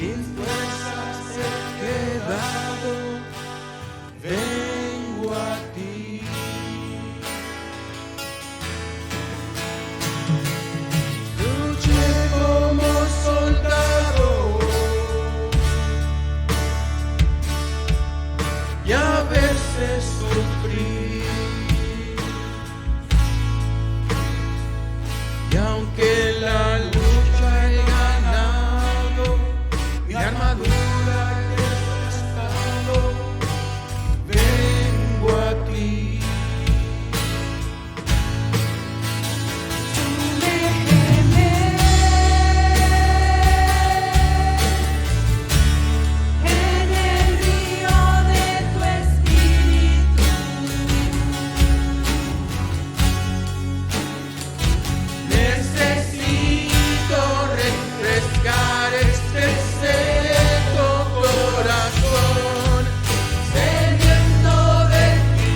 sin fuerzas he quedado, vengo a ti. Luché como soldado y a veces sufrí, y aunque la lucha he ganado, mi armadura he desgastado, vengo a ti. En el río de tu espíritu, Necesito refrescar este seco corazón, sediento de ti.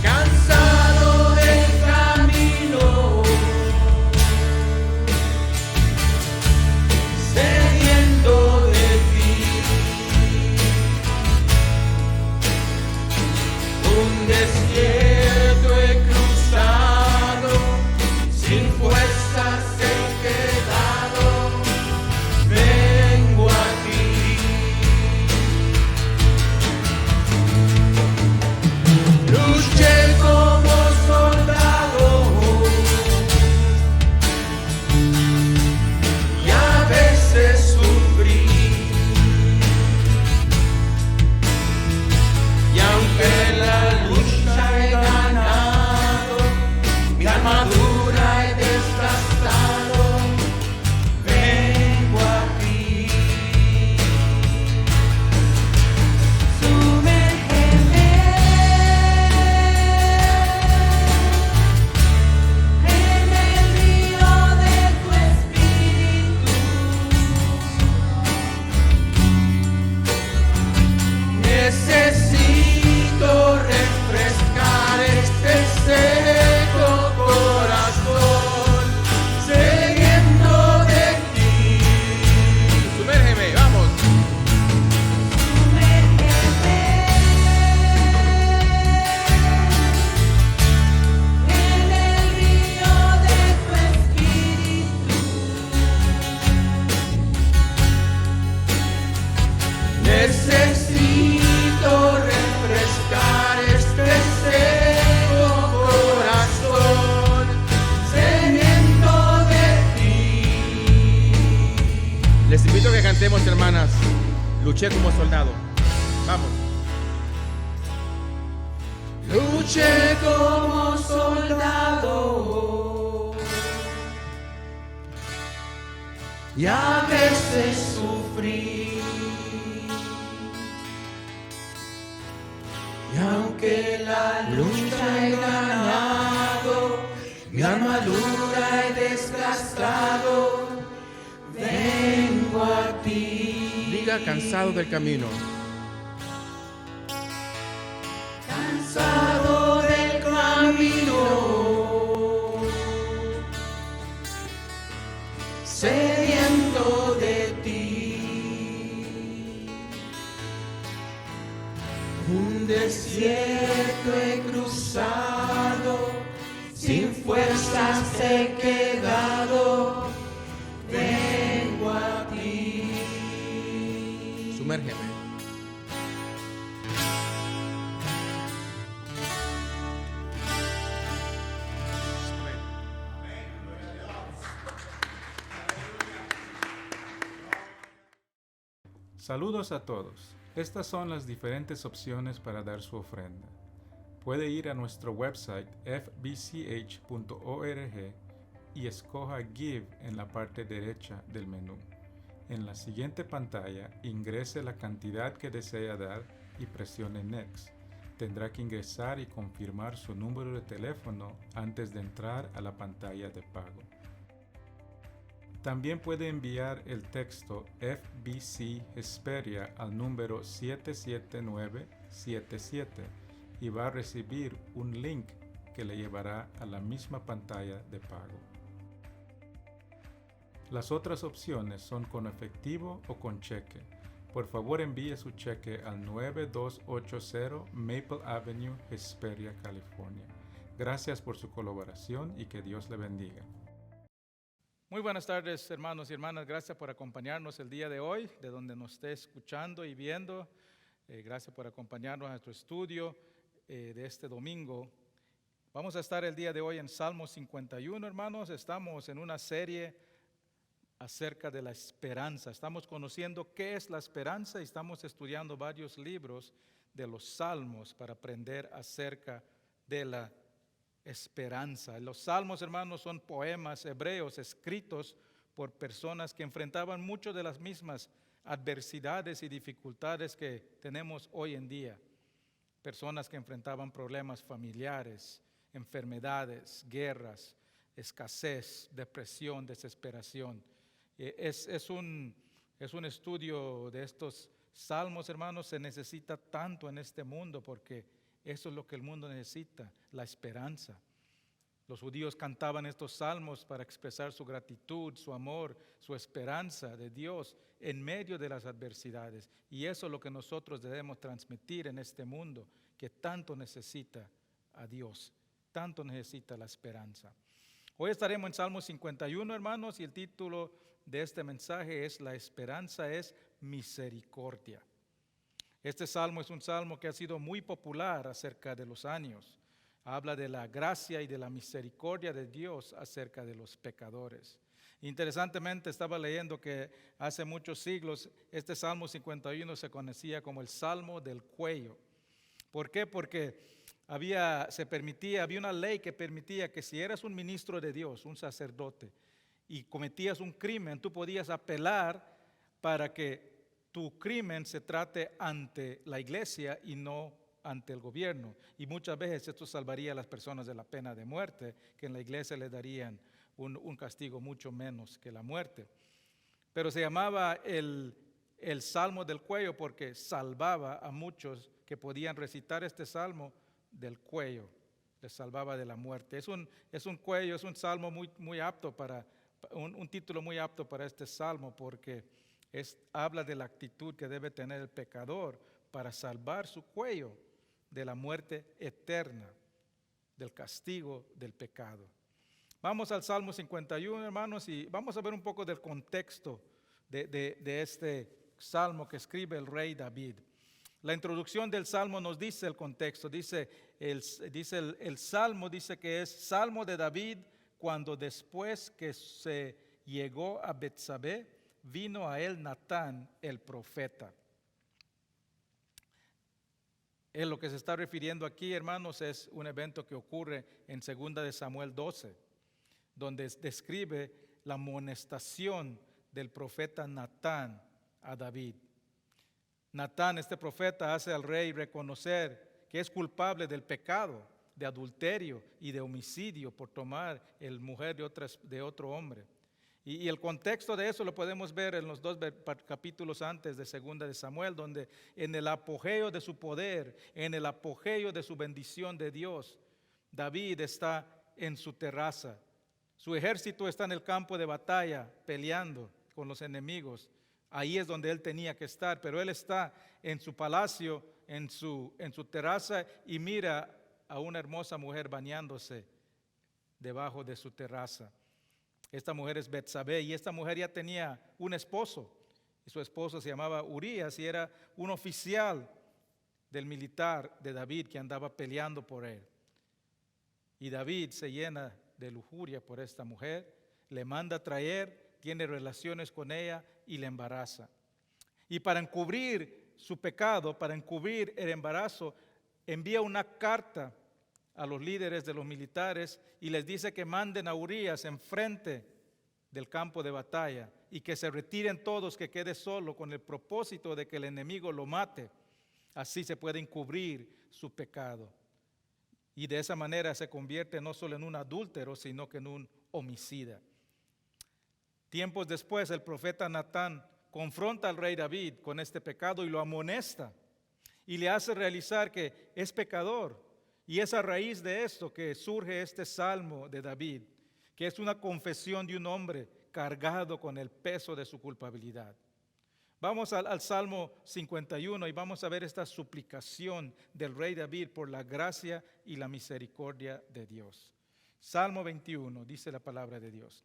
Cansado del camino, sediento de ti. Un desierto he cruzado, sin fuerzas he quedado, vengo a ti. Luché como soldado y a veces sufrí, y aunque la lucha he ganado, mi armadura he desgastado, vengo a ti. sumérgeme en el río de tu espíritu. Necesito refrescar este seco corazón, sediento de ti. Sumérgeme, vamos. Sumérgeme en el río de tu espíritu. Necesito refrescar este seco corazón, sediento de ti. Les invito a que cantemos, hermanas. Luché como soldado. Vamos. Luché como soldado y a veces sufrí, y aunque la lucha he ganado, mi armadura he desgastado, vengo a ti. Diga: cansado del camino. Cansado del camino, sediento de ti. Un desierto he cruzado, sin fuerzas he quedado, vengo a ti. Sumérgeme. Saludos a todos. Estas son las diferentes opciones para dar su ofrenda. Puede ir a nuestro website fbch.org y escoja Give en la parte derecha del menú. En la siguiente pantalla, ingrese la cantidad que desea dar y presione Next. Tendrá que ingresar y confirmar su número de teléfono antes de entrar a la pantalla de pago. También puede enviar el texto FBC Hesperia al número 77977 y va a recibir un link que le llevará a la misma pantalla de pago. Las otras opciones son con efectivo o con cheque. Por favor envíe su cheque al 9280 Maple Avenue, Hesperia, California. Gracias por su colaboración y que Dios le bendiga. Muy buenas tardes, hermanos y hermanas. Gracias por acompañarnos el día de hoy, de donde nos esté escuchando y viendo. Gracias por acompañarnos a nuestro estudio de este domingo. Vamos a estar el día de hoy en Salmo 51, hermanos. Estamos en una serie acerca de la esperanza. Estamos conociendo qué es la esperanza y estamos estudiando varios libros de los Salmos para aprender acerca de la esperanza. Los Salmos, hermanos, son poemas hebreos escritos por personas que enfrentaban muchas de las mismas adversidades y dificultades que tenemos hoy en día. Personas que enfrentaban problemas familiares, enfermedades, guerras, escasez, depresión, desesperación. Es un estudio de estos salmos, hermanos. Se necesita tanto en este mundo porque eso es lo que el mundo necesita, la esperanza. Los judíos cantaban estos salmos para expresar su gratitud, su amor, su esperanza de Dios en medio de las adversidades. Y eso es lo que nosotros debemos transmitir en este mundo, que tanto necesita a Dios, tanto necesita la esperanza. Hoy estaremos en Salmo 51, hermanos, y el título de este mensaje es La esperanza es misericordia. Este salmo es un salmo que ha sido muy popular acerca de los años. Habla de la gracia y de la misericordia de Dios acerca de los pecadores. Interesantemente, estaba leyendo que hace muchos siglos este Salmo 51 se conocía como el Salmo del Cuello. ¿Por qué? Porque había una ley que permitía que si eras un ministro de Dios, un sacerdote, y cometías un crimen, tú podías apelar para que tu crimen se trate ante la iglesia y no ante el gobierno. Y muchas veces esto salvaría a las personas de la pena de muerte, que en la iglesia le darían un castigo mucho menos que la muerte. Pero se llamaba el Salmo del Cuello porque salvaba a muchos que podían recitar este salmo del cuello, les salvaba de la muerte. Es un salmo muy apto para, un título muy apto para este salmo porque habla de la actitud que debe tener el pecador para salvar su cuello de la muerte eterna, del castigo del pecado. Vamos al Salmo 51, hermanos, y vamos a ver un poco del contexto de este salmo que escribe el rey David. La introducción del salmo nos dice el contexto. El salmo dice que es salmo de David cuando después que se llegó a Betsabé, vino a él Natán el profeta. En lo que se está refiriendo aquí, hermanos, es un evento que ocurre en 2 de Samuel 12, donde describe la amonestación del profeta Natán a David. Natán, este profeta, hace al rey reconocer que es culpable del pecado, de adulterio y de homicidio por tomar el mujer de otro hombre. Y el contexto de eso lo podemos ver en los 2 capítulos antes de 2 de Samuel, donde en el apogeo de su poder, en el apogeo de su bendición de Dios, David está en su terraza. Su ejército está en el campo de batalla peleando con los enemigos. Ahí es donde él tenía que estar, pero él está en su palacio, en su terraza y mira a una hermosa mujer bañándose debajo de su terraza. Esta mujer es Betsabé y esta mujer ya tenía un esposo. Y su esposo se llamaba Urías y era un oficial del militar de David que andaba peleando por él. Y David se llena de lujuria por esta mujer, le manda traer, tiene relaciones con ella y le embaraza. Y para encubrir su pecado, para encubrir el embarazo, envía una carta a los líderes de los militares y les dice que manden a Urías enfrente del campo de batalla y que se retiren todos, que quede solo con el propósito de que el enemigo lo mate. Así se puede encubrir su pecado. Y de esa manera se convierte no solo en un adúltero, sino que en un homicida. Tiempos después, el profeta Natán confronta al rey David con este pecado y lo amonesta y le hace realizar que es pecador. Y es a raíz de esto que surge este salmo de David, que es una confesión de un hombre cargado con el peso de su culpabilidad. Vamos al Salmo 51 y vamos a ver esta suplicación del rey David por la gracia y la misericordia de Dios. Salmo 21, dice la palabra de Dios.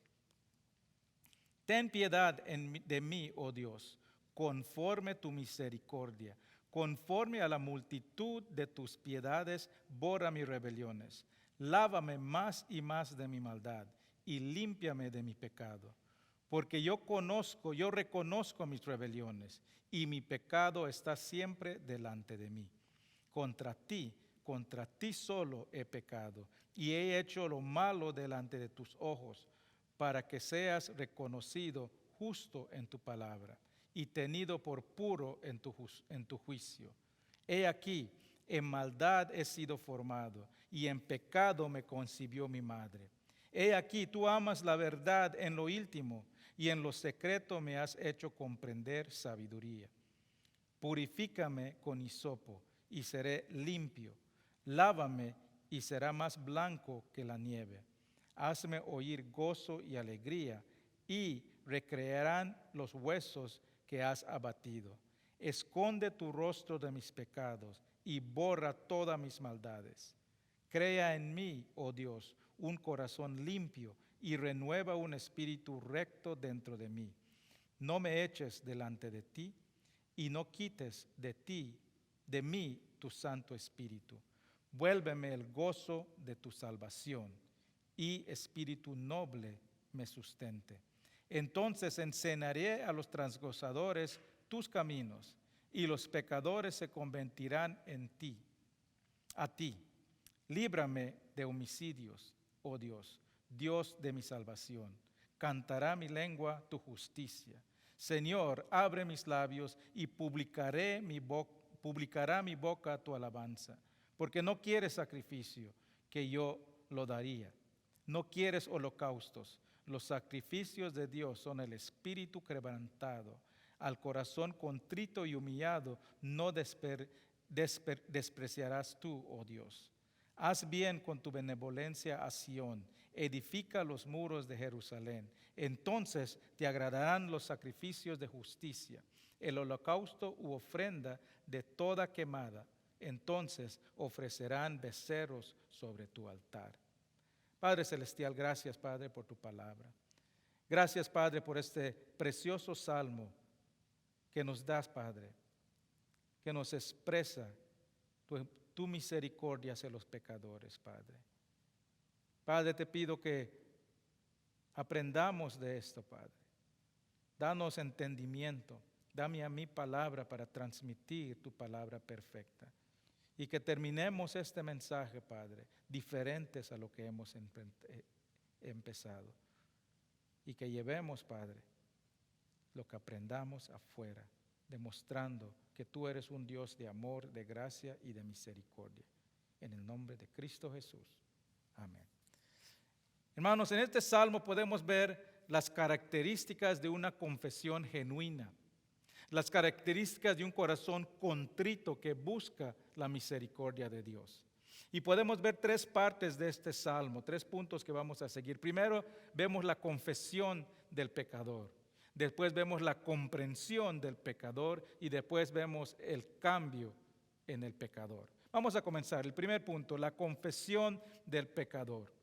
Ten piedad de mí, oh Dios, conforme tu misericordia. Conforme a la multitud de tus piedades, borra mis rebeliones. Lávame más y más de mi maldad y límpiame de mi pecado. Porque yo reconozco mis rebeliones y mi pecado está siempre delante de mí. Contra ti solo he pecado y he hecho lo malo delante de tus ojos, para que seas reconocido justo en tu palabra y tenido por puro en tu juicio. He aquí, en maldad he sido formado y en pecado me concibió mi madre. He aquí, tú amas la verdad en lo íntimo y en lo secreto me has hecho comprender sabiduría. Purifícame con hisopo y seré limpio. Lávame y será más blanco que la nieve. Hazme oír gozo y alegría y recrearán los huesos que has abatido. Esconde tu rostro de mis pecados y borra todas mis maldades. Crea en mí, oh Dios, un corazón limpio y renueva un espíritu recto dentro de mí. No me eches delante de ti y no quites de mí tu Santo Espíritu. Vuélveme el gozo de tu salvación y espíritu noble me sustente. Entonces enseñaré a los transgresadores tus caminos y los pecadores se convertirán a ti. Líbrame de homicidios, oh Dios, Dios de mi salvación. Cantará mi lengua tu justicia. Señor, abre mis labios y publicará mi boca tu alabanza. Porque no quieres sacrificio, que yo lo daría. No quieres holocaustos. Los sacrificios de Dios son el espíritu quebrantado. Al corazón contrito y humillado no despreciarás tú, oh Dios. Haz bien con tu benevolencia a Sión. Edifica los muros de Jerusalén. Entonces te agradarán los sacrificios de justicia, el holocausto u ofrenda de toda quemada. Entonces ofrecerán becerros sobre tu altar. Padre Celestial, gracias, Padre, por tu palabra. Gracias, Padre, por este precioso salmo que nos das, Padre, que nos expresa tu misericordia hacia los pecadores, Padre. Padre, te pido que aprendamos de esto, Padre. Danos entendimiento. Dame a mí palabra para transmitir tu palabra perfecta. Y que terminemos este mensaje, Padre, diferentes a lo que hemos empezado. Y que llevemos, Padre, lo que aprendamos afuera, demostrando que tú eres un Dios de amor, de gracia y de misericordia. En el nombre de Cristo Jesús. Amén. Hermanos, en este salmo podemos ver las características de una confesión genuina. Las características de un corazón contrito que busca la misericordia de Dios. Y podemos ver tres partes de este salmo, tres puntos que vamos a seguir. Primero, vemos la confesión del pecador. Después vemos la comprensión del pecador y después vemos el cambio en el pecador. Vamos a comenzar. El primer punto, la confesión del pecador.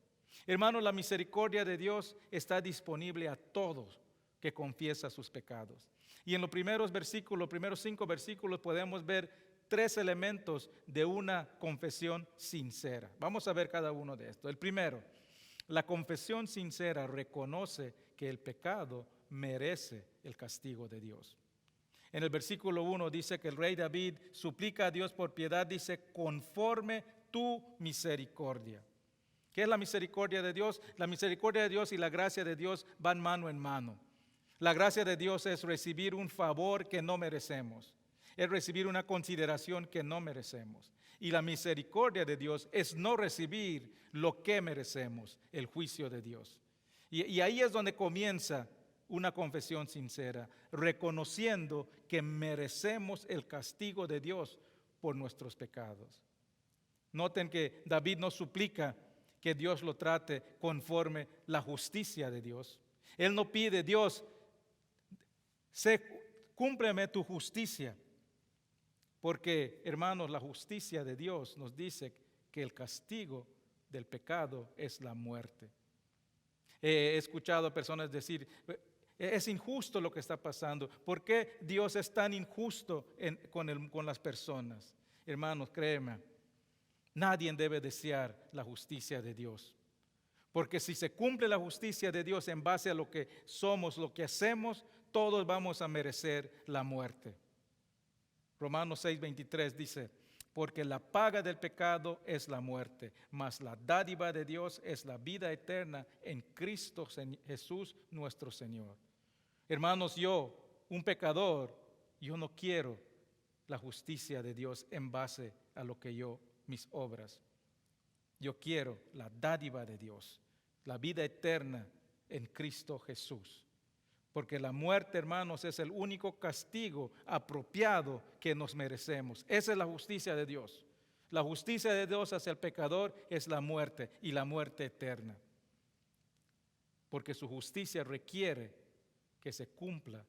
Hermanos, la misericordia de Dios está disponible a todos que confiesa sus pecados. Y en los primeros 5 versículos podemos ver tres elementos de una confesión sincera. Vamos a ver cada uno de estos. El primero, la confesión sincera reconoce que el pecado merece el castigo de Dios. En el versículo 1 dice que el rey David suplica a Dios por piedad, dice, conforme tu misericordia. ¿Qué es la misericordia de Dios? La misericordia de Dios y la gracia de Dios van mano en mano. La gracia de Dios es recibir un favor que no merecemos. Es recibir una consideración que no merecemos. Y la misericordia de Dios es no recibir lo que merecemos, el juicio de Dios. Y ahí es donde comienza una confesión sincera, reconociendo que merecemos el castigo de Dios por nuestros pecados. Noten que David no suplica que Dios lo trate conforme la justicia de Dios. Él no pide, Dios, cúmpleme tu justicia. Porque, hermanos, la justicia de Dios nos dice que el castigo del pecado es la muerte. He escuchado a personas decir, es injusto lo que está pasando. ¿Por qué Dios es tan injusto con las personas? Hermanos, créeme, nadie debe desear la justicia de Dios. Porque si se cumple la justicia de Dios en base a lo que somos, lo que hacemos, todos vamos a merecer la muerte. Romanos 6:23 dice, porque la paga del pecado es la muerte, mas la dádiva de Dios es la vida eterna en Cristo Jesús nuestro Señor. Hermanos, yo, un pecador, yo no quiero la justicia de Dios en base a lo que mis obras. Yo quiero la dádiva de Dios, la vida eterna en Cristo Jesús. Porque la muerte, hermanos, es el único castigo apropiado que nos merecemos. Esa es la justicia de Dios. La justicia de Dios hacia el pecador es la muerte y la muerte eterna. Porque su justicia requiere que se cumpla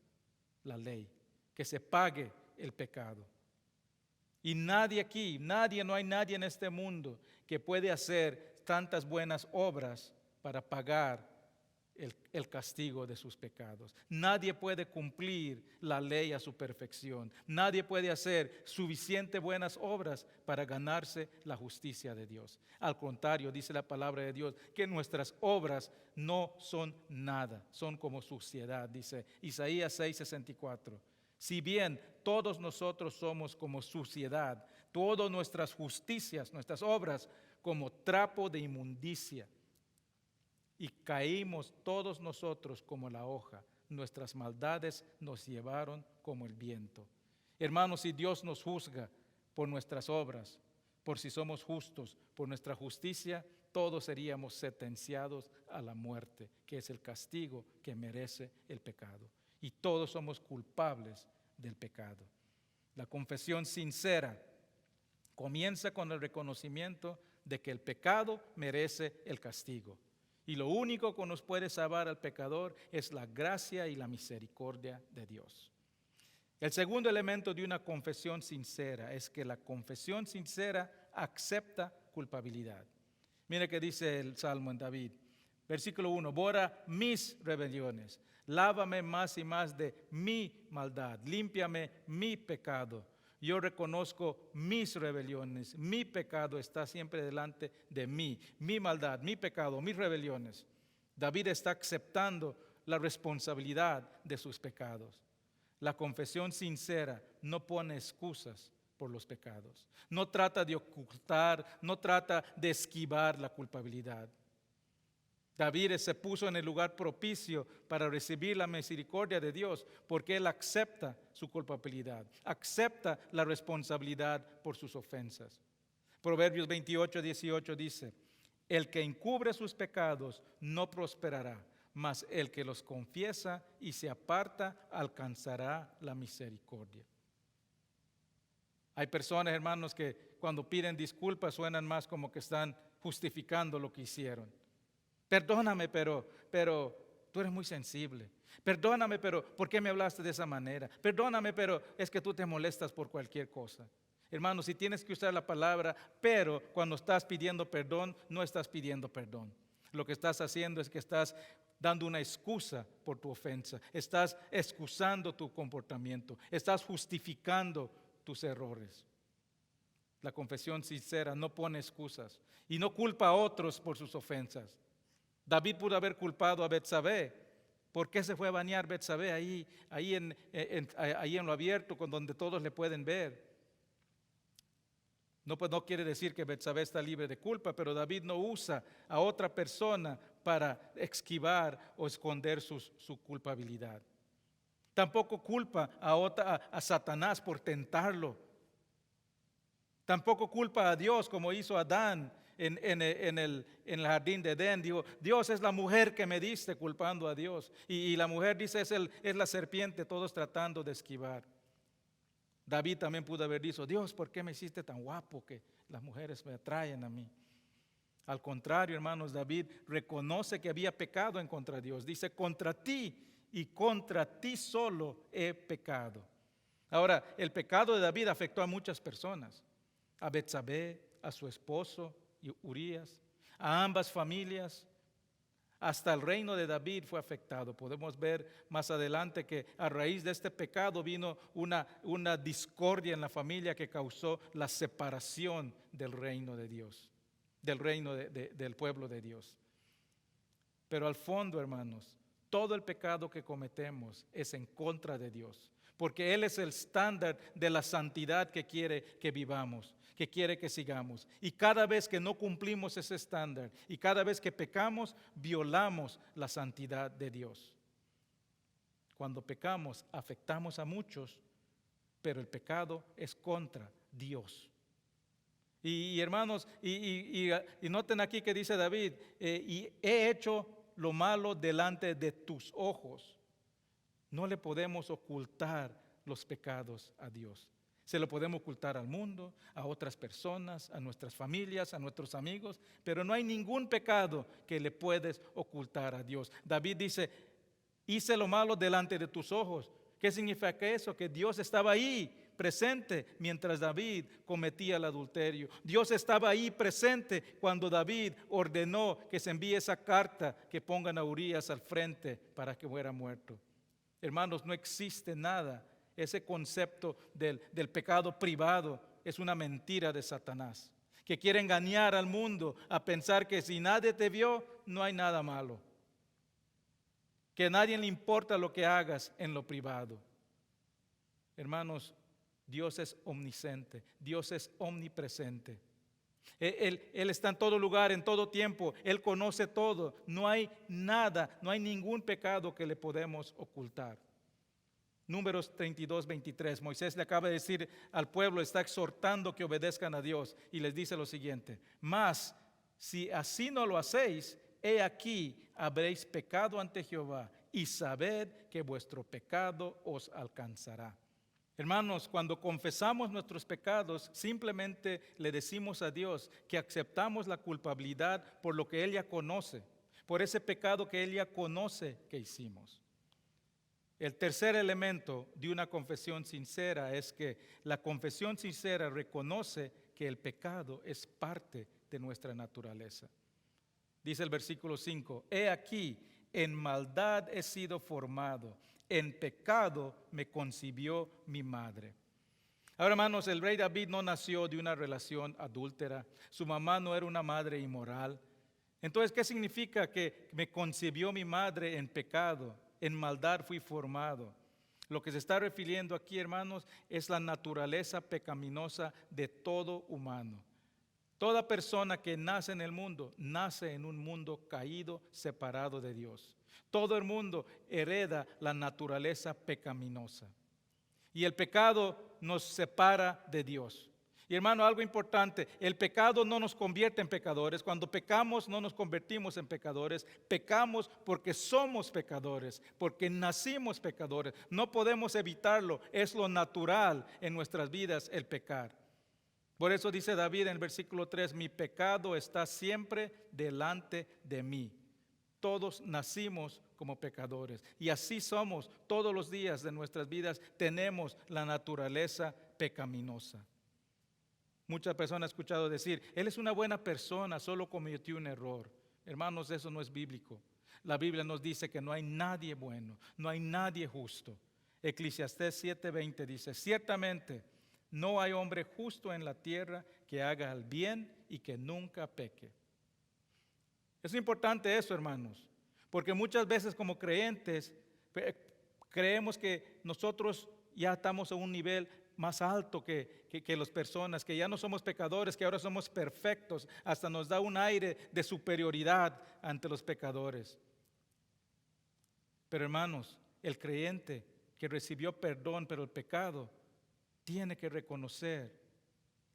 la ley, que se pague el pecado. Y nadie aquí, no hay nadie en este mundo que puede hacer tantas buenas obras para pagar el castigo de sus pecados. Nadie puede cumplir la ley a su perfección. Nadie puede hacer suficiente buenas obras para ganarse la justicia de Dios. Al contrario, dice la palabra de Dios, que nuestras obras no son nada, son como suciedad, dice Isaías 6:64. Si bien todos nosotros somos como suciedad, todas nuestras justicias, nuestras obras, como trapo de inmundicia, y caímos todos nosotros como la hoja, nuestras maldades nos llevaron como el viento. Hermanos, si Dios nos juzga por nuestras obras, por si somos justos, por nuestra justicia, todos seríamos sentenciados a la muerte, que es el castigo que merece el pecado. Y todos somos culpables del pecado. La confesión sincera comienza con el reconocimiento de que el pecado merece el castigo. Y lo único que nos puede salvar al pecador es la gracia y la misericordia de Dios. El segundo elemento de una confesión sincera es que la confesión sincera acepta culpabilidad. Mire que dice el Salmo en David, versículo 1, borra mis rebeliones, lávame más y más de mi maldad, límpiame mi pecado. Yo reconozco mis rebeliones, mi pecado está siempre delante de mí, mi maldad, mi pecado, mis rebeliones. David está aceptando la responsabilidad de sus pecados. La confesión sincera no pone excusas por los pecados. No trata de ocultar, no trata de esquivar la culpabilidad. David se puso en el lugar propicio para recibir la misericordia de Dios porque él acepta su culpabilidad, acepta la responsabilidad por sus ofensas. Proverbios 28:18 dice, el que encubre sus pecados no prosperará, mas el que los confiesa y se aparta alcanzará la misericordia. Hay personas, hermanos, que cuando piden disculpas suenan más como que están justificando lo que hicieron. Perdóname, pero tú eres muy sensible. Perdóname, pero ¿por qué me hablaste de esa manera? Perdóname, pero es que tú te molestas por cualquier cosa. Hermano, si tienes que usar la palabra, pero cuando estás pidiendo perdón, no estás pidiendo perdón. Lo que estás haciendo es que estás dando una excusa por tu ofensa. Estás excusando tu comportamiento. Estás justificando tus errores. La confesión sincera no pone excusas y no culpa a otros por sus ofensas. David pudo haber culpado a Betsabé. ¿Por qué se fue a bañar Betsabé ahí en lo abierto, con donde todos le pueden ver? No quiere decir que Betsabé está libre de culpa, pero David no usa a otra persona para esquivar o esconder su culpabilidad. Tampoco culpa a Satanás por tentarlo. Tampoco culpa a Dios como hizo Adán en el jardín de Edén. Dijo, Dios es la mujer que me diste, culpando a Dios. Y la mujer dice, es la serpiente, todos tratando de esquivar. David también pudo haber dicho, Dios, ¿por qué me hiciste tan guapo que las mujeres me atraen a mí? Al contrario, hermanos, David reconoce que había pecado en contra de Dios. Dice, contra ti y contra ti solo he pecado. Ahora, el pecado de David afectó a muchas personas. A Betsabé, a su esposo Urías, a ambas familias. Hasta el reino de David fue afectado. Podemos ver más adelante que a raíz de este pecado vino una discordia en la familia que causó la separación del reino de Dios, del reino del pueblo de Dios. Pero al fondo, hermanos, todo el pecado que cometemos es en contra de Dios, porque Él es el estándar de la santidad que quiere que vivamos, que quiere que sigamos. Y cada vez que no cumplimos ese estándar y cada vez que pecamos, violamos la santidad de Dios. Cuando pecamos, afectamos a muchos, pero el pecado es contra Dios. Y hermanos, y noten aquí que dice David, y he hecho lo malo delante de tus ojos. No le podemos ocultar los pecados a Dios. Se lo podemos ocultar al mundo, a otras personas, a nuestras familias, a nuestros amigos, pero no hay ningún pecado que le puedes ocultar a Dios. David dice, hice lo malo delante de tus ojos. ¿Qué significa eso? Que Dios estaba ahí presente mientras David cometía el adulterio. Dios estaba ahí presente cuando David ordenó que se envíe esa carta que pongan a Urías al frente para que fuera muerto. Hermanos, no existe nada. Ese concepto del pecado privado es una mentira de Satanás, que quiere engañar al mundo a pensar que si nadie te vio, no hay nada malo. Que a nadie le importa lo que hagas en lo privado. Hermanos, Dios es omnisciente, Dios es omnipresente. Él está en todo lugar, en todo tiempo, Él conoce todo. No hay nada, no hay ningún pecado que le podemos ocultar. Números 32, 23, Moisés le acaba de decir al pueblo, está exhortando que obedezcan a Dios y les dice lo siguiente: mas si así no lo hacéis, he aquí habréis pecado ante Jehová y sabed que vuestro pecado os alcanzará. Hermanos, cuando confesamos nuestros pecados, simplemente le decimos a Dios que aceptamos la culpabilidad por lo que Él ya conoce, por ese pecado que Él ya conoce que hicimos. El tercer elemento de una confesión sincera es que la confesión sincera reconoce que el pecado es parte de nuestra naturaleza. Dice el versículo 5, he aquí, en maldad he sido formado, en pecado me concibió mi madre. Ahora, hermanos, el rey David no nació de una relación adúltera, su mamá no era una madre inmoral. Entonces, ¿qué significa que me concibió mi madre en pecado? En maldad fui formado. Lo que se está refiriendo aquí, hermanos, es la naturaleza pecaminosa de todo humano. Toda persona que nace en el mundo, nace en un mundo caído, separado de Dios. Todo el mundo hereda la naturaleza pecaminosa. Y el pecado nos separa de Dios. Y hermano, algo importante, el pecado no nos convierte en pecadores. Cuando pecamos no nos convertimos en pecadores. Pecamos porque somos pecadores, porque nacimos pecadores. No podemos evitarlo, es lo natural en nuestras vidas el pecar. Por eso dice David en el versículo 3, mi pecado está siempre delante de mí. Todos nacimos como pecadores y así somos todos los días de nuestras vidas. Tenemos la naturaleza pecaminosa. Muchas personas han escuchado decir, él es una buena persona, solo cometió un error. Hermanos, eso no es bíblico. La Biblia nos dice que no hay nadie bueno, no hay nadie justo. Eclesiastés 7:20 dice, ciertamente no hay hombre justo en la tierra que haga el bien y que nunca peque. Es importante eso, hermanos, porque muchas veces como creyentes creemos que nosotros ya estamos a un nivel más alto que las personas, que ya no somos pecadores, que ahora somos perfectos. Hasta nos da un aire de superioridad ante los pecadores. Pero hermanos, el creyente que recibió perdón por el pecado tiene que reconocer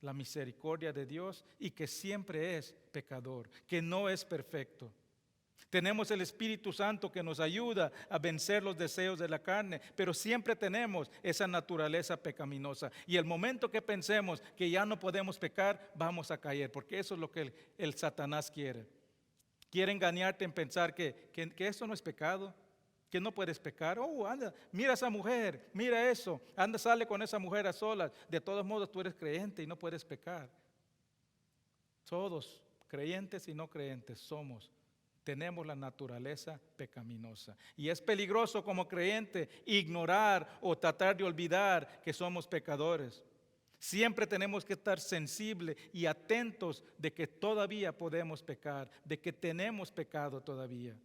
la misericordia de Dios y que siempre es pecador, que no es perfecto. Tenemos el Espíritu Santo que nos ayuda a vencer los deseos de la carne, pero siempre tenemos esa naturaleza pecaminosa. Y el momento que pensemos que ya no podemos pecar, vamos a caer, porque eso es lo que el Satanás quiere. Quiere engañarte en pensar que eso no es pecado, que no puedes pecar. Oh, anda, mira a esa mujer, mira eso, anda, sale con esa mujer a solas. De todos modos tú eres creyente y no puedes pecar. Todos, creyentes y no creyentes, tenemos la naturaleza pecaminosa. Y es peligroso como creyente ignorar o tratar de olvidar que somos pecadores. Siempre tenemos que estar sensibles y atentos de que todavía podemos pecar, de que tenemos pecado todavía.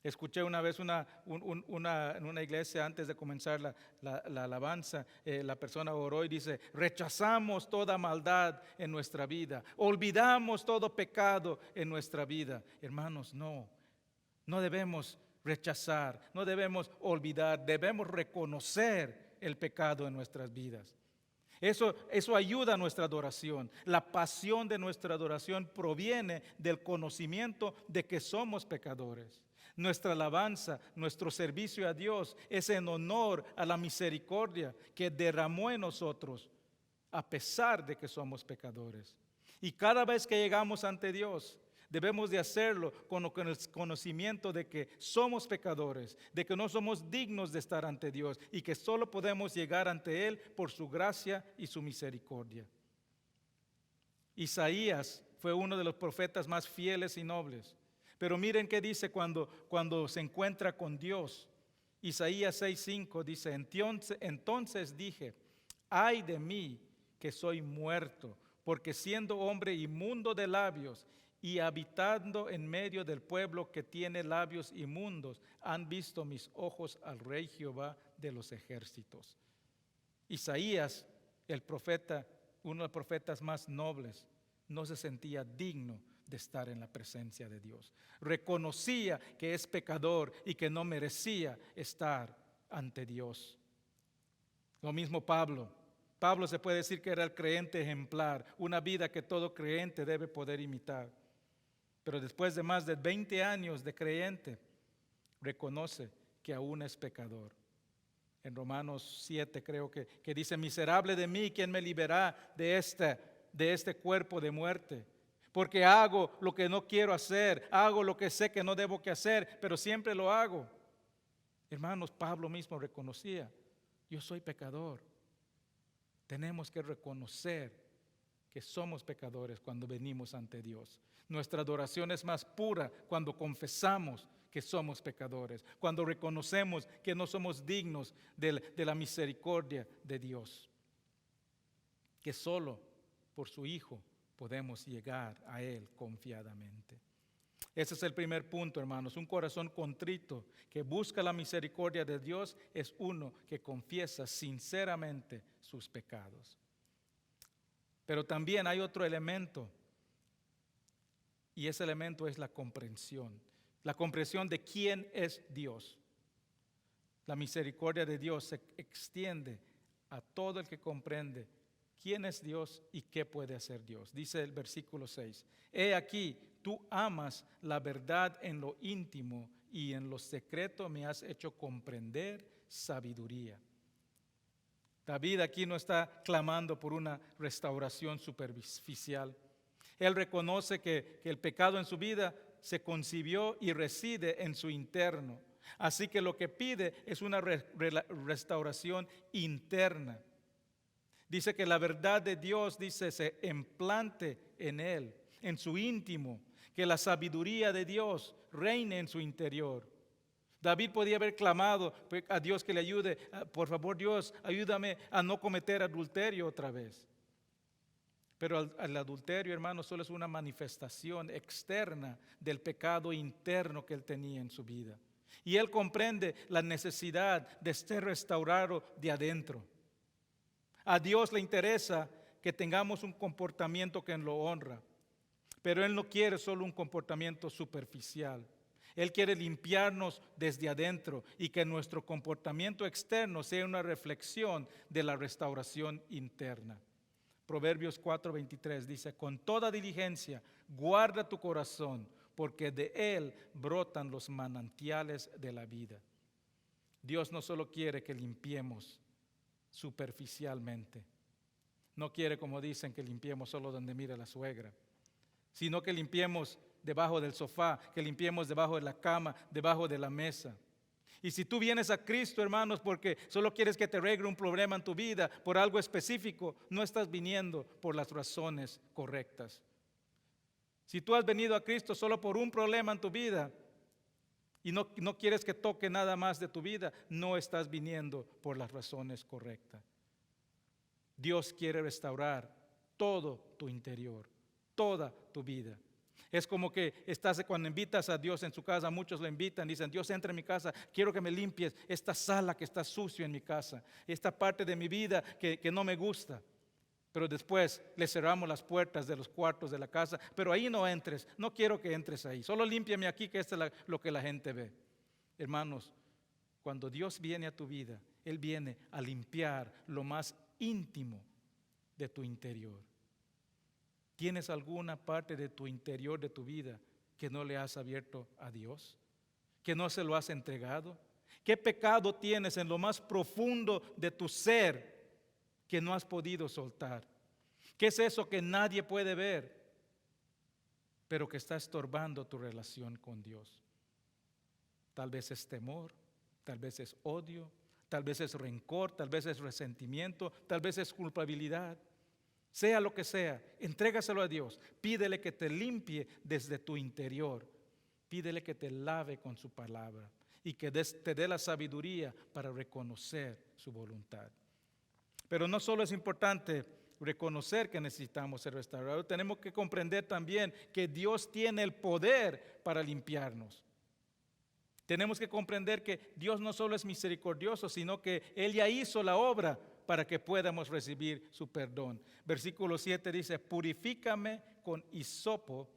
Escuché una vez en una iglesia antes de comenzar la alabanza, la persona oró y dice: rechazamos toda maldad en nuestra vida, olvidamos todo pecado en nuestra vida. Hermanos, no debemos rechazar, no debemos olvidar, debemos reconocer el pecado en nuestras vidas. Eso ayuda a nuestra adoración. La pasión de nuestra adoración proviene del conocimiento de que somos pecadores. Nuestra alabanza, nuestro servicio a Dios es en honor a la misericordia que derramó en nosotros, a pesar de que somos pecadores. Y cada vez que llegamos ante Dios, debemos de hacerlo con el conocimiento de que somos pecadores, de que no somos dignos de estar ante Dios y que solo podemos llegar ante Él por su gracia y su misericordia. Isaías fue uno de los profetas más fieles y nobles. Pero miren qué dice cuando se encuentra con Dios. Isaías 6:5 dice: entonces dije, ay de mí que soy muerto, porque siendo hombre inmundo de labios y habitando en medio del pueblo que tiene labios inmundos, han visto mis ojos al Rey Jehová de los ejércitos. Isaías, el profeta, uno de los profetas más nobles, no se sentía digno de estar en la presencia de Dios. Reconocía que es pecador y que no merecía estar ante Dios. Lo mismo Pablo. Pablo se puede decir que era el creyente ejemplar, una vida que todo creyente debe poder imitar. Pero después de más de 20 años de creyente, reconoce que aún es pecador. En Romanos 7 creo que dice: miserable de mí, ¿quién me liberará de este cuerpo de muerte? Porque hago lo que no quiero hacer, hago lo que sé que no debo que hacer, pero siempre lo hago. Hermanos, Pablo mismo reconocía: yo soy pecador. Tenemos que reconocer que somos pecadores cuando venimos ante Dios. Nuestra adoración es más pura cuando confesamos que somos pecadores, cuando reconocemos que no somos dignos de la misericordia de Dios, que solo por su Hijo podemos llegar a Él confiadamente. Ese es el primer punto, hermanos. Un corazón contrito que busca la misericordia de Dios es uno que confiesa sinceramente sus pecados. Pero también hay otro elemento, y ese elemento es la comprensión. La comprensión de quién es Dios. La misericordia de Dios se extiende a todo el que comprende quién es Dios y qué puede hacer Dios. Dice el versículo 6: he aquí, tú amas la verdad en lo íntimo y en lo secreto me has hecho comprender sabiduría. David aquí no está clamando por una restauración superficial. Él reconoce que el pecado en su vida se concibió y reside en su interno. Así que lo que pide es una restauración interna. Dice que la verdad de Dios, se implante en él, en su íntimo, que la sabiduría de Dios reine en su interior. David podía haber clamado a Dios que le ayude: por favor, Dios, ayúdame a no cometer adulterio otra vez. Pero el adulterio, hermano, solo es una manifestación externa del pecado interno que él tenía en su vida. Y él comprende la necesidad de ser restaurado de adentro. A Dios le interesa que tengamos un comportamiento que lo honra, pero Él no quiere solo un comportamiento superficial. Él quiere limpiarnos desde adentro y que nuestro comportamiento externo sea una reflexión de la restauración interna. Proverbios 4:23 dice: con toda diligencia guarda tu corazón, porque de Él brotan los manantiales de la vida. Dios no solo quiere que limpiemos superficialmente, no quiere, como dicen, que limpiemos solo donde mira la suegra, sino que limpiemos debajo del sofá, que limpiemos debajo de la cama, debajo de la mesa. Y si tú vienes a Cristo, hermanos, porque solo quieres que te arregle un problema en tu vida por algo específico, no estás viniendo por las razones correctas. Si tú has venido a Cristo solo por un problema en tu vida y no quieres que toque nada más de tu vida, no estás viniendo por las razones correctas. Dios quiere restaurar todo tu interior, toda tu vida. Es como que cuando invitas a Dios en su casa, muchos lo invitan, dicen: Dios, entra en mi casa, quiero que me limpies esta sala que está sucio en mi casa, esta parte de mi vida que no me gusta. Pero después le cerramos las puertas de los cuartos de la casa, pero ahí no entres, no quiero que entres ahí, solo límpiame aquí, que esto es lo que la gente ve. Hermanos, cuando Dios viene a tu vida, Él viene a limpiar lo más íntimo de tu interior. ¿Tienes alguna parte de tu interior, de tu vida, que no le has abierto a Dios? ¿Que no se lo has entregado? ¿Qué pecado tienes en lo más profundo de tu ser que no has podido soltar? ¿Qué es eso que nadie puede ver, pero que está estorbando tu relación con Dios? Tal vez es temor, tal vez es odio, tal vez es rencor, tal vez es resentimiento, tal vez es culpabilidad. Sea lo que sea, entrégaselo a Dios. Pídele que te limpie desde tu interior. Pídele que te lave con su palabra y que te dé la sabiduría para reconocer su voluntad. Pero no solo es importante reconocer que necesitamos ser restaurados, tenemos que comprender también que Dios tiene el poder para limpiarnos. Tenemos que comprender que Dios no solo es misericordioso, sino que Él ya hizo la obra para que podamos recibir su perdón. Versículo 7 dice: purifícame con hisopo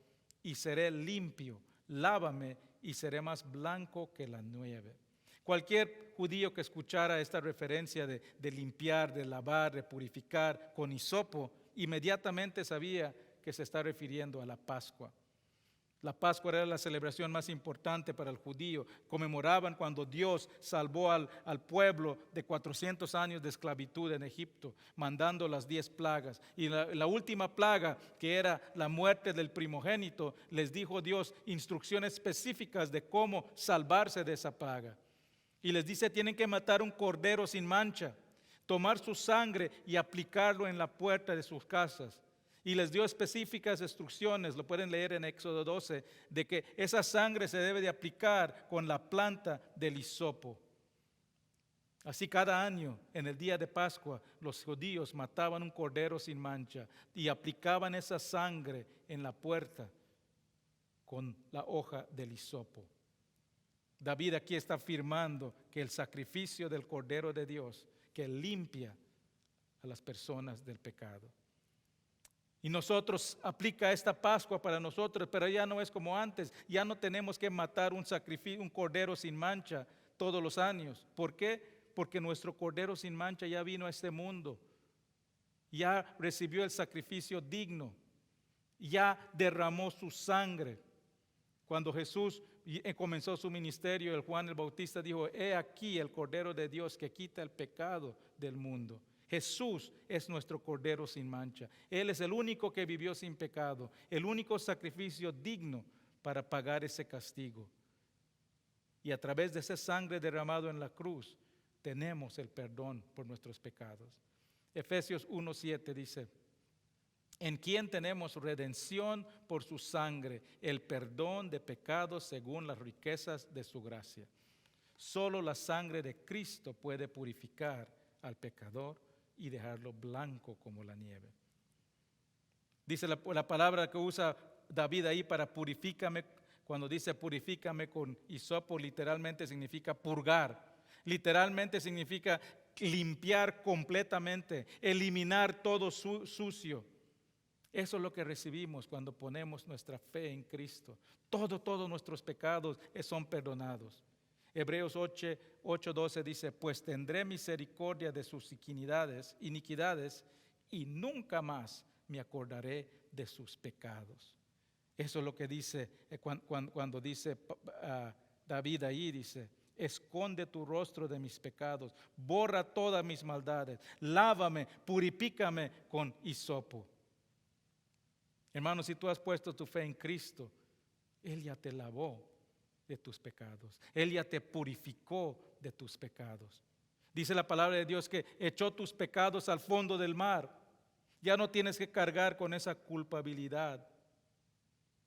y seré limpio, lávame y seré más blanco que la nieve. Cualquier judío que escuchara esta referencia de limpiar, de lavar, de purificar con hisopo, inmediatamente sabía que se está refiriendo a la Pascua. La Pascua era la celebración más importante para el judío. Conmemoraban cuando Dios salvó al pueblo de 400 años de esclavitud en Egipto, mandando las 10 plagas. Y la última plaga, que era la muerte del primogénito, les dijo Dios instrucciones específicas de cómo salvarse de esa plaga. Y les dice: tienen que matar un cordero sin mancha, tomar su sangre y aplicarlo en la puerta de sus casas. Y les dio específicas instrucciones, lo pueden leer en Éxodo 12, de que esa sangre se debe de aplicar con la planta del hisopo. Así cada año, en el día de Pascua, los judíos mataban un cordero sin mancha y aplicaban esa sangre en la puerta con la hoja del hisopo. David aquí está afirmando que el sacrificio del Cordero de Dios, que limpia a las personas del pecado. Y nosotros aplica esta Pascua para nosotros, pero ya no es como antes. Ya no tenemos que matar un cordero sin mancha todos los años. ¿Por qué? Porque nuestro cordero sin mancha ya vino a este mundo. Ya recibió el sacrificio digno. Ya derramó su sangre. Cuando Jesús comenzó su ministerio, el Juan el Bautista dijo: he aquí el Cordero de Dios que quita el pecado del mundo. Jesús es nuestro Cordero sin mancha. Él es el único que vivió sin pecado, el único sacrificio digno para pagar ese castigo. Y a través de esa sangre derramado en la cruz, tenemos el perdón por nuestros pecados. Efesios 1:7 dice: en quien tenemos redención por su sangre, el perdón de pecados según las riquezas de su gracia. Solo la sangre de Cristo puede purificar al pecador y dejarlo blanco como la nieve. Dice la palabra que usa David ahí para purifícame, cuando dice purifícame con hisopo, literalmente significa purgar. Literalmente significa limpiar completamente, eliminar todo sucio. Eso es lo que recibimos cuando ponemos nuestra fe en Cristo. Todos nuestros pecados son perdonados. Hebreos 8:12 dice: pues tendré misericordia de sus iniquidades y nunca más me acordaré de sus pecados. Eso es lo que dice cuando dice David ahí, dice: esconde tu rostro de mis pecados, borra todas mis maldades, lávame, purifícame con hisopo. Hermano, si tú has puesto tu fe en Cristo, Él ya te lavó de tus pecados. Él ya te purificó de tus pecados. Dice la palabra de Dios que echó tus pecados al fondo del mar. Ya no tienes que cargar con esa culpabilidad.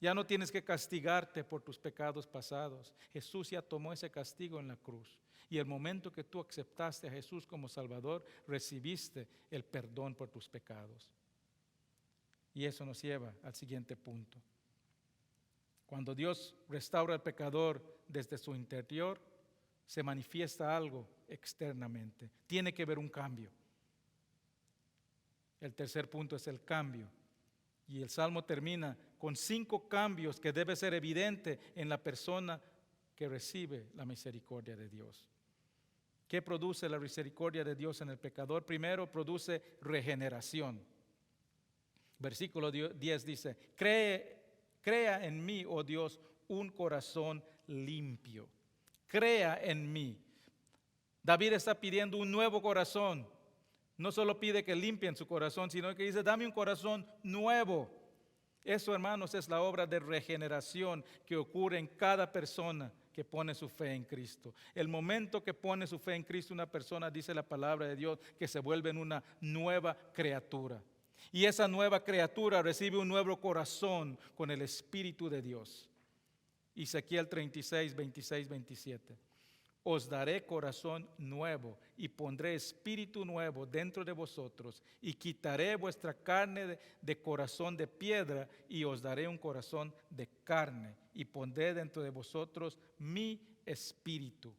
Ya no tienes que castigarte por tus pecados pasados. Jesús ya tomó ese castigo en la cruz. Y el momento que tú aceptaste a Jesús como Salvador, recibiste el perdón por tus pecados. Y eso nos lleva al siguiente punto. Cuando Dios restaura al pecador desde su interior, se manifiesta algo externamente. Tiene que haber un cambio. El tercer punto es el cambio. Y el Salmo termina con 5 cambios que debe ser evidente en la persona que recibe la misericordia de Dios. ¿Qué produce la misericordia de Dios en el pecador? Primero, produce regeneración. Versículo 10 dice: crea en mí, oh Dios, un corazón limpio. Crea en mí. David está pidiendo un nuevo corazón. No solo pide que limpien su corazón, sino que dice: dame un corazón nuevo. Eso, hermanos, es la obra de regeneración que ocurre en cada persona que pone su fe en Cristo. El momento que pone su fe en Cristo, una persona, dice la palabra de Dios, que se vuelve en una nueva criatura. Y esa nueva criatura recibe un nuevo corazón con el Espíritu de Dios. Ezequiel 36, 26, 27. Os daré corazón nuevo y pondré espíritu nuevo dentro de vosotros y quitaré vuestra carne de corazón de piedra y os daré un corazón de carne y pondré dentro de vosotros mi espíritu.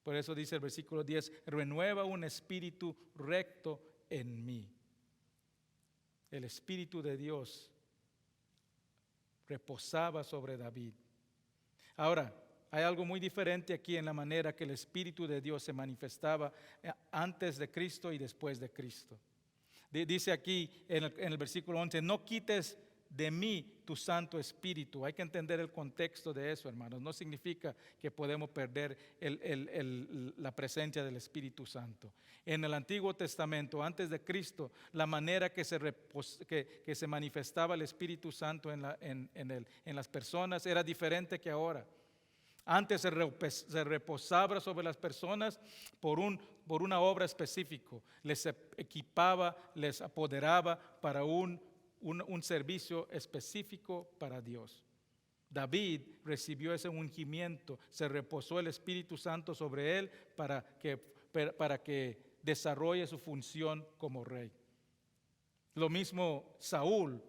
Por eso dice el versículo 10, renueva un espíritu recto en mí. El Espíritu de Dios reposaba sobre David. Ahora, hay algo muy diferente aquí en la manera que el Espíritu de Dios se manifestaba antes de Cristo y después de Cristo. Dice aquí en el versículo 11, no quites de mí tu Santo Espíritu. Hay que entender el contexto de eso, hermanos. No significa que podemos perder la presencia del Espíritu Santo. En el Antiguo Testamento, antes de Cristo, la manera que se manifestaba el Espíritu Santo en las personas era diferente que ahora. Antes se reposaba sobre las personas por una obra específica. Les equipaba, les apoderaba para un servicio específico para Dios. David recibió ese ungimiento, se reposó el Espíritu Santo sobre él para que desarrolle su función como rey. Lo mismo Saúl.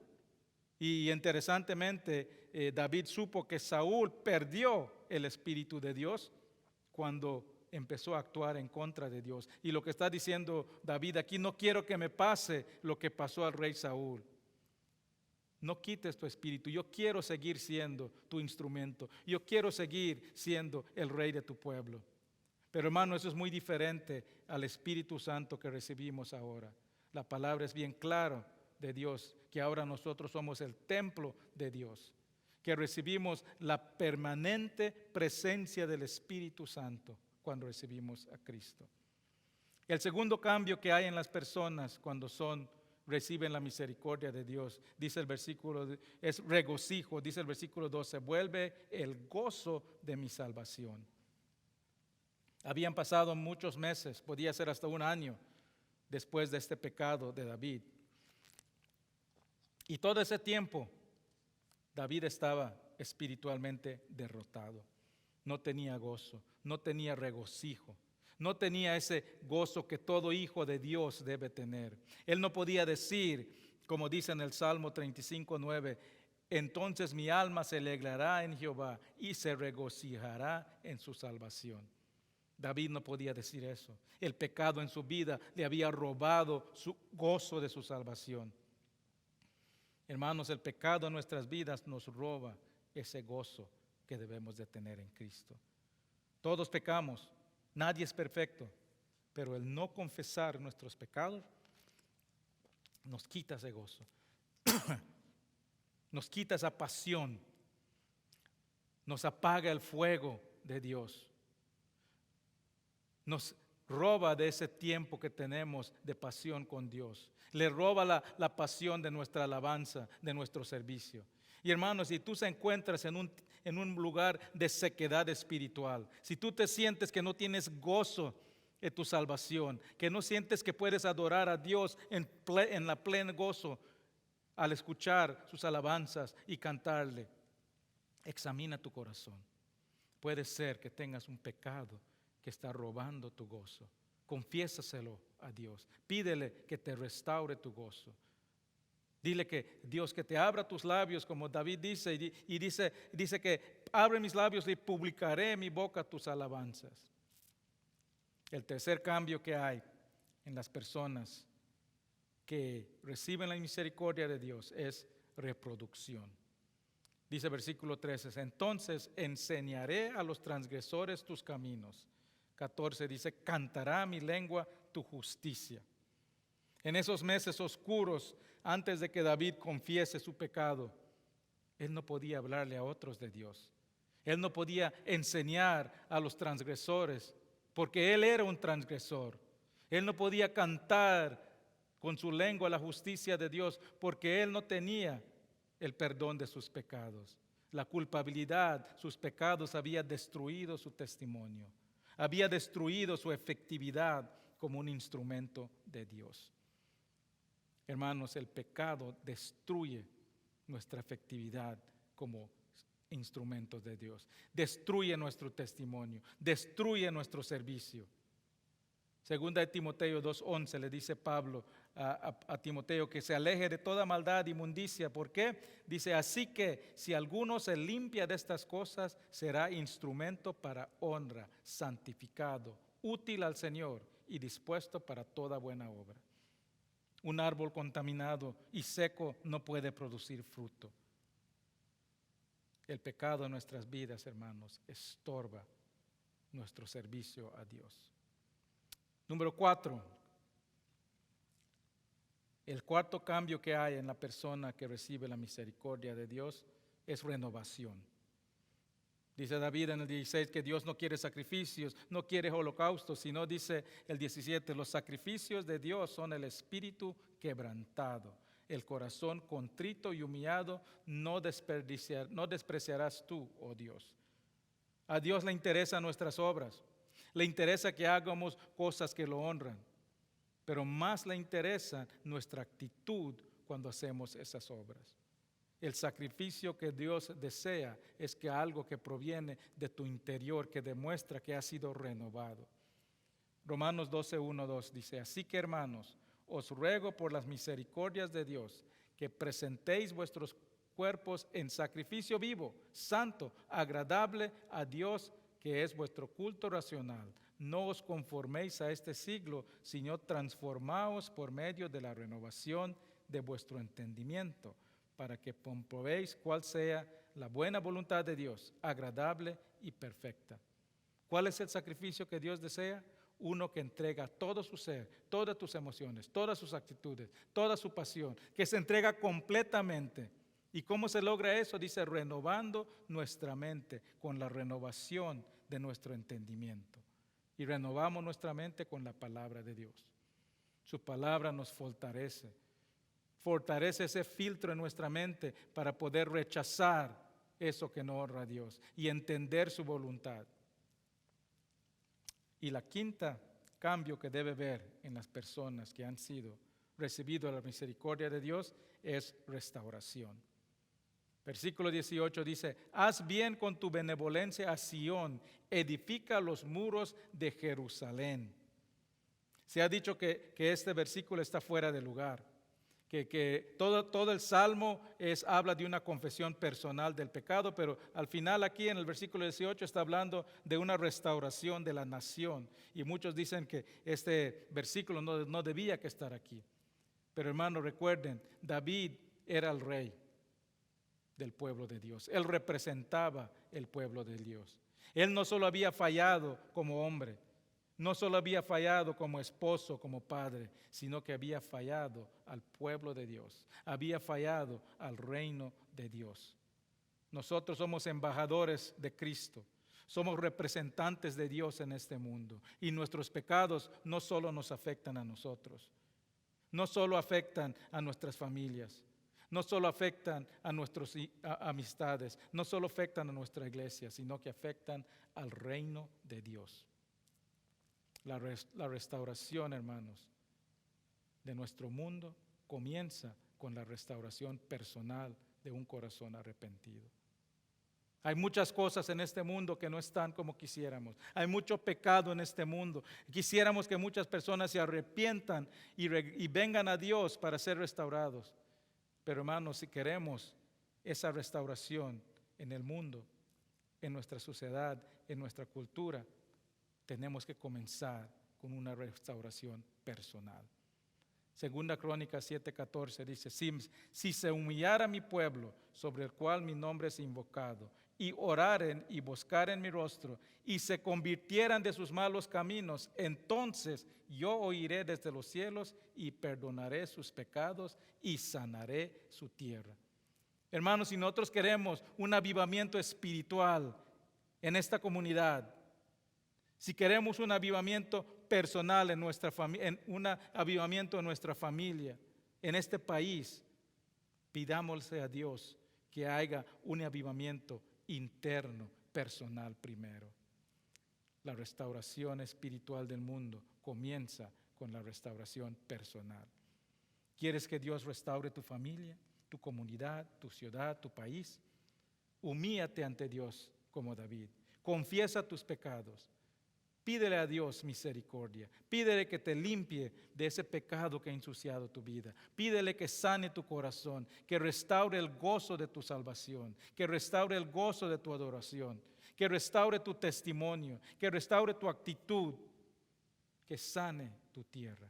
Y interesantemente, David supo que Saúl perdió el Espíritu de Dios cuando empezó a actuar en contra de Dios. Y lo que está diciendo David aquí, no quiero que me pase lo que pasó al rey Saúl. No quites tu espíritu, yo quiero seguir siendo tu instrumento, yo quiero seguir siendo el rey de tu pueblo. Pero hermano, eso es muy diferente al Espíritu Santo que recibimos ahora. La palabra es bien clara de Dios, que ahora nosotros somos el templo de Dios, que recibimos la permanente presencia del Espíritu Santo cuando recibimos a Cristo. El segundo cambio que hay en las personas cuando reciben la misericordia de Dios, dice el versículo, es regocijo, dice el versículo 12, vuelve el gozo de mi salvación. Habían pasado muchos meses, podía ser hasta un año después de este pecado de David. Y todo ese tiempo, David estaba espiritualmente derrotado. No tenía gozo, no tenía regocijo. No tenía ese gozo que todo hijo de Dios debe tener. Él no podía decir, como dice en el Salmo 35:9, entonces mi alma se alegrará en Jehová y se regocijará en su salvación. David no podía decir eso. El pecado en su vida le había robado su gozo de su salvación. Hermanos, el pecado en nuestras vidas nos roba ese gozo que debemos de tener en Cristo. Todos pecamos. Nadie es perfecto, pero el no confesar nuestros pecados nos quita ese gozo. nos quita esa pasión, nos apaga el fuego de Dios, nos roba de ese tiempo que tenemos de pasión con Dios, le roba la pasión de nuestra alabanza, de nuestro servicio. Y hermanos, si tú te encuentras en un lugar de sequedad espiritual, si tú te sientes que no tienes gozo en tu salvación, que no sientes que puedes adorar a Dios en la plena gozo al escuchar sus alabanzas y cantarle, examina tu corazón. Puede ser que tengas un pecado que está robando tu gozo. Confiésaselo a Dios. Pídele que te restaure tu gozo. Dile que Dios, que te abra tus labios, como David dice, y dice que abre mis labios y publicaré en mi boca tus alabanzas. El tercer cambio que hay en las personas que reciben la misericordia de Dios es reproducción. Dice versículo 13, entonces enseñaré a los transgresores tus caminos. 14 dice, cantará mi lengua tu justicia. En esos meses oscuros, antes de que David confiese su pecado, él no podía hablarle a otros de Dios. Él no podía enseñar a los transgresores, porque él era un transgresor. Él no podía cantar con su lengua la justicia de Dios, porque él no tenía el perdón de sus pecados. La culpabilidad, sus pecados había destruido su testimonio, había destruido su efectividad como un instrumento de Dios. Hermanos, el pecado destruye nuestra efectividad como instrumentos de Dios, destruye nuestro testimonio, destruye nuestro servicio. Segunda de Timoteo 2:11 le dice Pablo a Timoteo que se aleje de toda maldad e inmundicia. ¿Por qué? Dice, así que si alguno se limpia de estas cosas, será instrumento para honra, santificado, útil al Señor y dispuesto para toda buena obra. Un árbol contaminado y seco no puede producir fruto. El pecado en nuestras vidas, hermanos, estorba nuestro servicio a Dios. Número 4. El cuarto cambio que hay en la persona que recibe la misericordia de Dios es renovación. Dice David en el 16 que Dios no quiere sacrificios, no quiere holocaustos, sino dice el 17, los sacrificios de Dios son el espíritu quebrantado, el corazón contrito y humillado, no despreciarás tú, oh Dios. A Dios le interesan nuestras obras, le interesa que hagamos cosas que lo honran, pero más le interesa nuestra actitud cuando hacemos esas obras. El sacrificio que Dios desea es que algo que proviene de tu interior, que demuestra que ha sido renovado. Romanos 12:1-2 dice, así que hermanos, os ruego por las misericordias de Dios, que presentéis vuestros cuerpos en sacrificio vivo, santo, agradable a Dios, que es vuestro culto racional. No os conforméis a este siglo, sino transformaos por medio de la renovación de vuestro entendimiento, para que comprobéis cuál sea la buena voluntad de Dios, agradable y perfecta. ¿Cuál es el sacrificio que Dios desea? Uno que entrega todo su ser, todas tus emociones, todas sus actitudes, toda su pasión, que se entrega completamente. ¿Y cómo se logra eso? Dice, renovando nuestra mente con la renovación de nuestro entendimiento. Y renovamos nuestra mente con la palabra de Dios. Su palabra nos fortalece ese filtro en nuestra mente para poder rechazar eso que no honra a Dios y entender su voluntad. Y la quinta cambio que debe ver en las personas que han recibido la misericordia de Dios es restauración. Versículo 18 dice, haz bien con tu benevolencia a Sión, edifica los muros de Jerusalén. Se ha dicho que este versículo está fuera de lugar, que todo el Salmo habla de una confesión personal del pecado, pero al final aquí en el versículo 18 está hablando de una restauración de la nación. Y muchos dicen que este versículo no debía que estar aquí. Pero hermanos, recuerden, David era el rey del pueblo de Dios. Él representaba el pueblo de Dios. Él no solo había fallado como hombre, No solo había fallado como esposo, como padre, sino que había fallado al pueblo de Dios. Había fallado al reino de Dios. Nosotros somos embajadores de Cristo. Somos representantes de Dios en este mundo. Y nuestros pecados no solo nos afectan a nosotros, no solo afectan a nuestras familias, no solo afectan a nuestras amistades, no solo afectan a nuestra iglesia, sino que afectan al reino de Dios. La restauración, hermanos, de nuestro mundo comienza con la restauración personal de un corazón arrepentido. Hay muchas cosas en este mundo que no están como quisiéramos. Hay mucho pecado en este mundo. Quisiéramos que muchas personas se arrepientan y vengan a Dios para ser restaurados. Pero hermanos, si queremos esa restauración en el mundo, en nuestra sociedad, en nuestra cultura, tenemos que comenzar con una restauración personal. Segunda Crónicas 7:14 dice, si se humillara mi pueblo, sobre el cual mi nombre es invocado, y oraren y buscaren mi rostro, y se convirtieran de sus malos caminos, entonces yo oiré desde los cielos y perdonaré sus pecados y sanaré su tierra. Hermanos, si nosotros queremos un avivamiento espiritual en esta comunidad, si queremos un avivamiento personal en nuestra familia, un avivamiento en nuestra familia, en este país, pidámosle a Dios que haga un avivamiento interno, personal primero. La restauración espiritual del mundo comienza con la restauración personal. ¿Quieres que Dios restaure tu familia, tu comunidad, tu ciudad, tu país? Humíllate ante Dios como David. Confiesa tus pecados. Pídele a Dios misericordia. Pídele que te limpie de ese pecado que ha ensuciado tu vida. Pídele que sane tu corazón, que restaure el gozo de tu salvación, que restaure el gozo de tu adoración, que restaure tu testimonio, que restaure tu actitud, que sane tu tierra.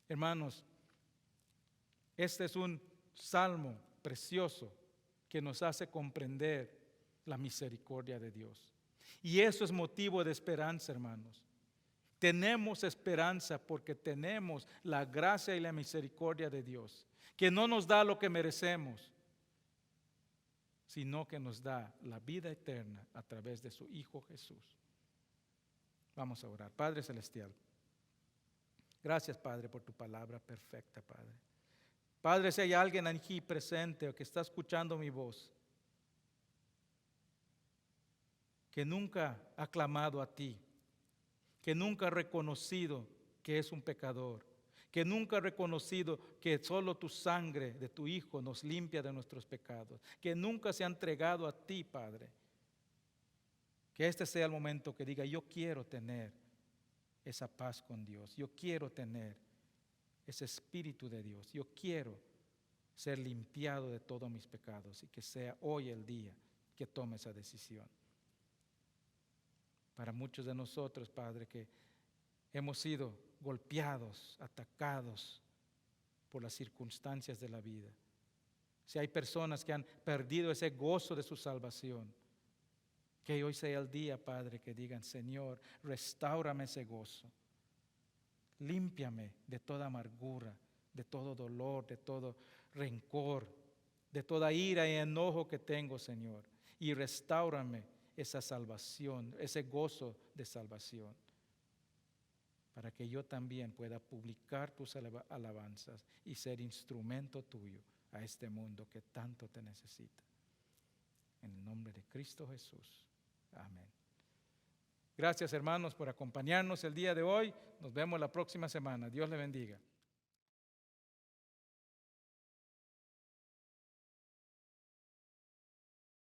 Hermanos, este es un salmo precioso que nos hace comprender la misericordia de Dios. Y eso es motivo de esperanza, hermanos. Tenemos esperanza porque tenemos la gracia y la misericordia de Dios, que no nos da lo que merecemos, sino que nos da la vida eterna a través de su Hijo Jesús. Vamos a orar. Padre Celestial, gracias, Padre, por tu palabra perfecta, Padre. Padre, si hay alguien aquí presente o que está escuchando mi voz, que nunca ha clamado a ti, que nunca ha reconocido que es un pecador, que nunca ha reconocido que solo tu sangre de tu Hijo nos limpia de nuestros pecados, que nunca se ha entregado a ti, Padre, que este sea el momento que diga, yo quiero tener esa paz con Dios, yo quiero tener ese Espíritu de Dios, yo quiero ser limpiado de todos mis pecados y que sea hoy el día que tome esa decisión. Para muchos de nosotros, Padre, que hemos sido golpeados, atacados por las circunstancias de la vida. Si hay personas que han perdido ese gozo de su salvación, que hoy sea el día, Padre, que digan, Señor, restáurame ese gozo. Límpiame de toda amargura, de todo dolor, de todo rencor, de toda ira y enojo que tengo, Señor. Y restáurame esa salvación, ese gozo de salvación, para que yo también pueda publicar tus alabanzas y ser instrumento tuyo a este mundo que tanto te necesita. En el nombre de Cristo Jesús. Amén. Gracias, hermanos, por acompañarnos el día de hoy. Nos vemos la próxima semana. Dios le bendiga.